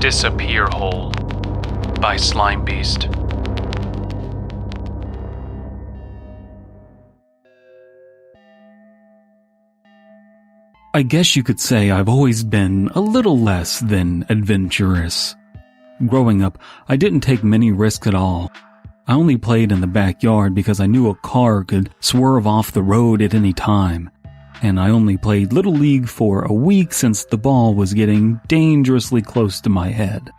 Disappear Hole by Slime Beast. I guess you could say I've always been a little less than adventurous. Growing up, I didn't take many risks at all. I only played in the backyard because I knew a car could swerve off the road at any time. And I only played Little League for a week since the ball was getting dangerously close to my head.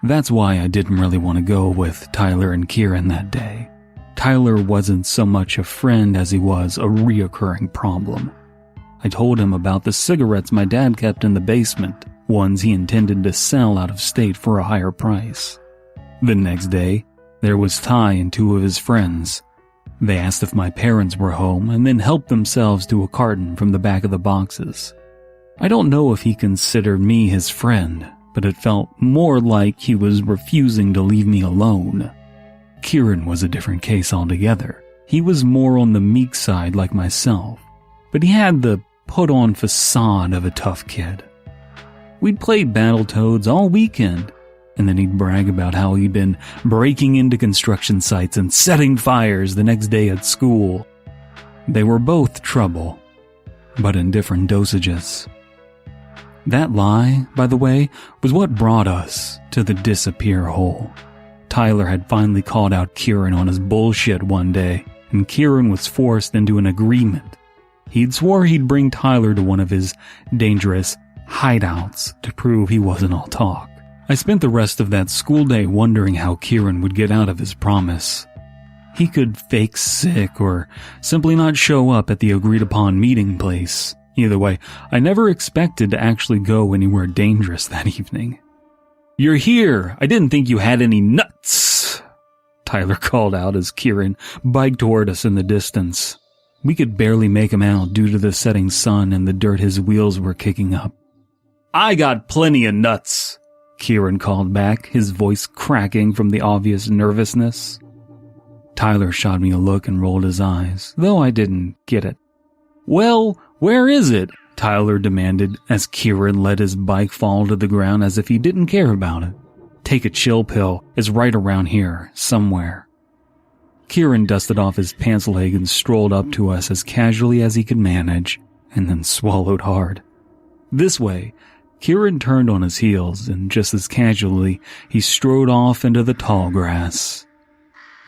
That's why I didn't really want to go with Tyler and Kieran that day. Tyler wasn't so much a friend as he was a reoccurring problem. I told him about the cigarettes my dad kept in the basement, ones he intended to sell out of state for a higher price. The next day, there was Ty and two of his friends. They asked if my parents were home and then helped themselves to a carton from the back of the boxes. I don't know if he considered me his friend, but it felt more like he was refusing to leave me alone. Kieran was a different case altogether. He was more on the meek side like myself, but he had the put-on facade of a tough kid. We'd play Battletoads all weekend, and then he'd brag about how he'd been breaking into construction sites and setting fires the next day at school. They were both trouble, but in different dosages. That lie, by the way, was what brought us to the disappear hole. Tyler had finally called out Kieran on his bullshit one day, and Kieran was forced into an agreement. He'd swore he'd bring Tyler to one of his dangerous hideouts to prove he wasn't all talk. I spent the rest of that school day wondering how Kieran would get out of his promise. He could fake sick or simply not show up at the agreed-upon meeting place. Either way, I never expected to actually go anywhere dangerous that evening. "You're here! I didn't think you had any nuts!" Tyler called out as Kieran biked toward us in the distance. We could barely make him out due to the setting sun and the dirt his wheels were kicking up. "I got plenty of nuts," Kieran called back, his voice cracking from the obvious nervousness. Tyler shot me a look and rolled his eyes, though I didn't get it. "Well, where is it?" Tyler demanded as Kieran let his bike fall to the ground as if he didn't care about it. "Take a chill pill. It's right around here, somewhere." Kieran dusted off his pants leg and strolled up to us as casually as he could manage, and then swallowed hard. This way, Kieran turned on his heels, and just as casually, he strode off into the tall grass.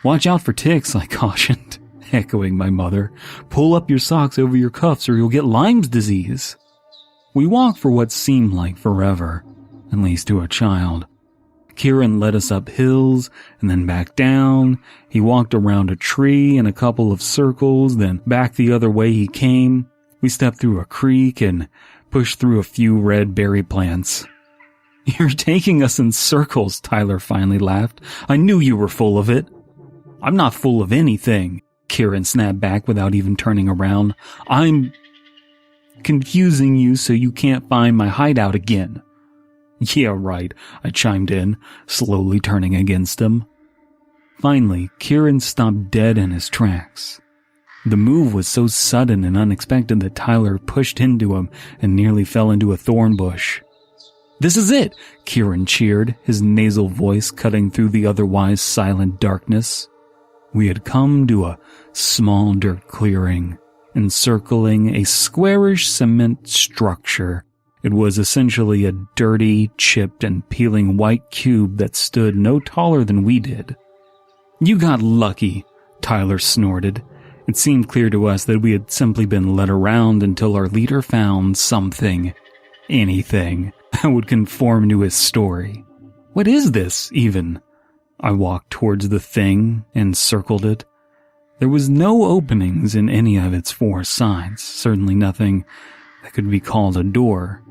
"Watch out for ticks," I cautioned, echoing my mother. "Pull up your socks over your cuffs or you'll get Lyme's disease." We walked for what seemed like forever, at least to a child. Kieran led us up hills and then back down. He walked around a tree in a couple of circles, then back the other way he came. We stepped through a creek and pushed through a few red berry plants. "You're taking us in circles," Tyler finally laughed. "I knew you were full of it." "I'm not full of anything," Kieran snapped back without even turning around. "I'm confusing you so you can't find my hideout again." "Yeah, right," I chimed in, slowly turning against him. Finally, Kieran stopped dead in his tracks. The move was so sudden and unexpected that Tyler pushed into him and nearly fell into a thorn bush. "This is it!" Kieran cheered, his nasal voice cutting through the otherwise silent darkness. We had come to a small dirt clearing, encircling a squarish cement structure. It was essentially a dirty, chipped, and peeling white cube that stood no taller than we did. "You got lucky," Tyler snorted. It seemed clear to us that we had simply been led around until our leader found something, anything, that would conform to his story. "What is this, even?" I walked towards the thing and circled it. There was no openings in any of its four sides, certainly nothing that could be called a door.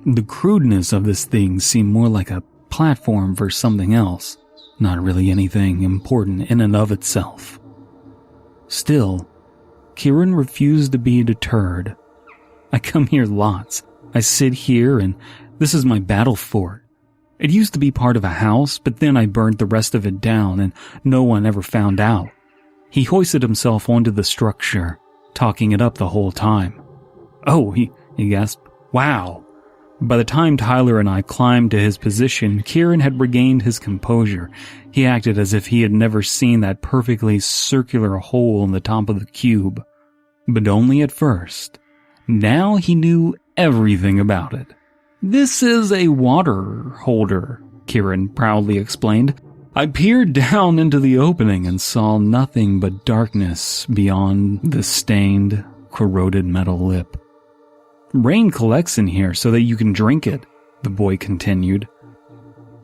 The crudeness of this thing seemed more like a platform for something else, not really anything important in and of itself. Still, Kieran refused to be deterred. "I come here lots. I sit here, and this is my battle fort. It used to be part of a house, but then I burned the rest of it down, and no one ever found out." He hoisted himself onto the structure, talking it up the whole time. "Oh," he gasped. "Wow. By the time Tyler and I climbed to his position, Kieran had regained his composure. He acted as if he had never seen that perfectly circular hole in the top of the cube. But only at first. Now he knew everything about it. "This is a water holder," Kieran proudly explained. I peered down into the opening and saw nothing but darkness beyond the stained, corroded metal lip. "Rain collects in here so that you can drink it," the boy continued.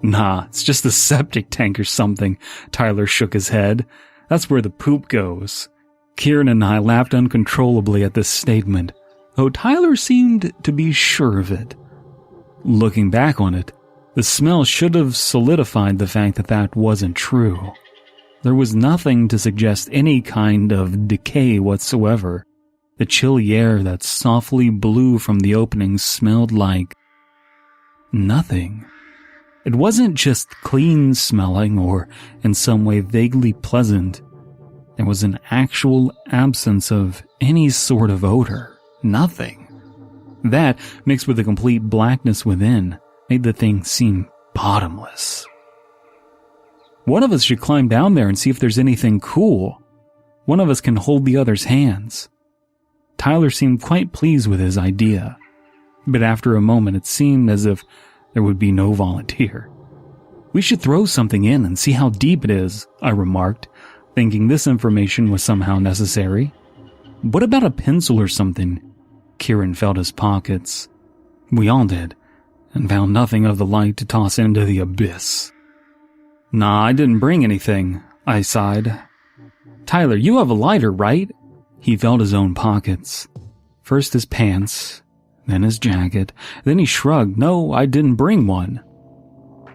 "Nah, it's just a septic tank or something," Tyler shook his head. "That's where the poop goes." Kieran and I laughed uncontrollably at this statement, though Tyler seemed to be sure of it. Looking back on it, the smell should have solidified the fact that that wasn't true. There was nothing to suggest any kind of decay whatsoever. The chilly air that softly blew from the opening smelled like nothing. It wasn't just clean smelling or in some way vaguely pleasant. There was an actual absence of any sort of odor. Nothing. That, mixed with the complete blackness within, made the thing seem bottomless. "One of us should climb down there and see if there's anything cool. One of us can hold the other's hands." Tyler seemed quite pleased with his idea, but after a moment it seemed as if there would be no volunteer. "We should throw something in and see how deep it is," I remarked, thinking this information was somehow necessary. "What about a pencil or something?" Kieran felt his pockets. We all did, and found nothing of the light to toss into the abyss. "Nah, I didn't bring anything," I sighed. "Tyler, you have a lighter, right?" He felt his own pockets. First his pants, then his jacket, then he shrugged. "No, I didn't bring one."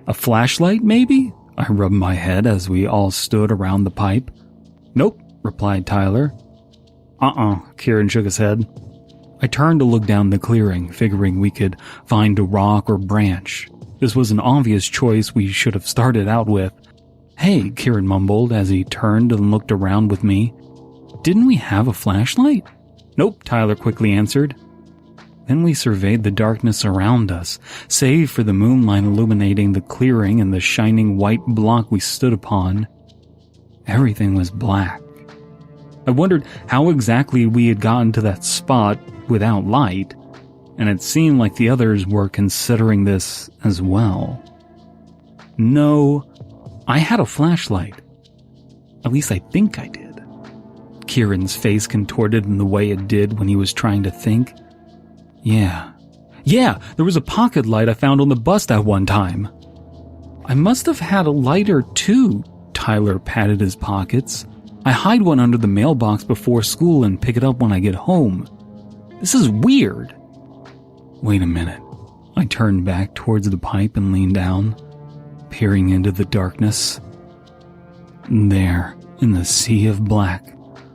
"A flashlight, maybe?" I rubbed my head as we all stood around the pipe. "Nope," replied Tyler. Kieran shook his head. I turned to look down the clearing, figuring we could find a rock or branch. This was an obvious choice we should have started out with. "Hey," Kieran mumbled as he turned and looked around with me. "Didn't we have a flashlight?" "Nope," Tyler quickly answered. Then we surveyed the darkness around us, save for the moonlight illuminating the clearing and the shining white block we stood upon. Everything was black. I wondered how exactly we had gotten to that spot without light, and it seemed like the others were considering this as well. "No, I had a flashlight. At least I think I did." Kieran's face contorted in the way it did when he was trying to think. Yeah, there was a pocket light I found on the bus that one time." "I must have had a lighter too," Tyler patted his pockets. "I hide one under the mailbox before school and pick it up when I get home. This is weird." "Wait a minute." I turned back towards the pipe and leaned down, peering into the darkness. There, in the sea of black,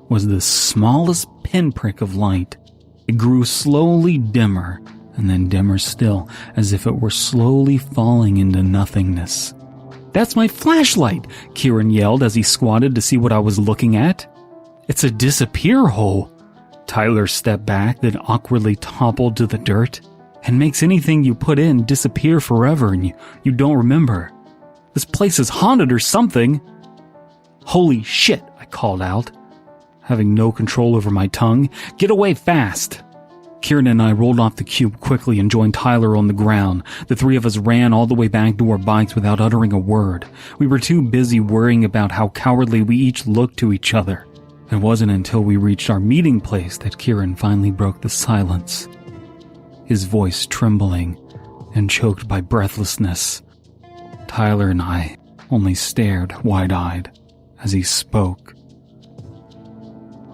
was the smallest pinprick of light. It grew slowly dimmer, and then dimmer still, as if it were slowly falling into nothingness. "That's my flashlight!" Kieran yelled as he squatted to see what I was looking at. "It's a disappear hole." Tyler stepped back, then awkwardly toppled to the dirt. "And makes anything you put in disappear forever and you don't remember. This place is haunted or something." "Holy shit," I called out, having no control over my tongue. "Get away fast!" Kieran and I rolled off the cube quickly and joined Tyler on the ground. The three of us ran all the way back to our bikes without uttering a word. We were too busy worrying about how cowardly we each looked to each other. It wasn't until we reached our meeting place that Kieran finally broke the silence, his voice trembling and choked by breathlessness. Tyler and I only stared wide-eyed as he spoke.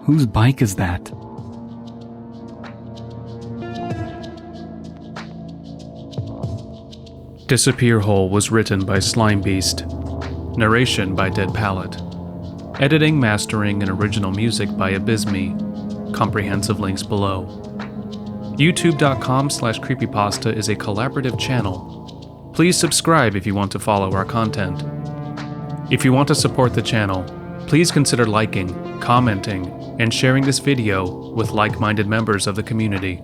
"Whose bike is that?" Disappear Hole was written by Slime Beast. Narration by Dead Palette. Editing, mastering, and original music by Abysme. Comprehensive links below. YouTube.com/Creepypasta is a collaborative channel. Please subscribe if you want to follow our content. If you want to support the channel, please consider liking, commenting, and sharing this video with like-minded members of the community.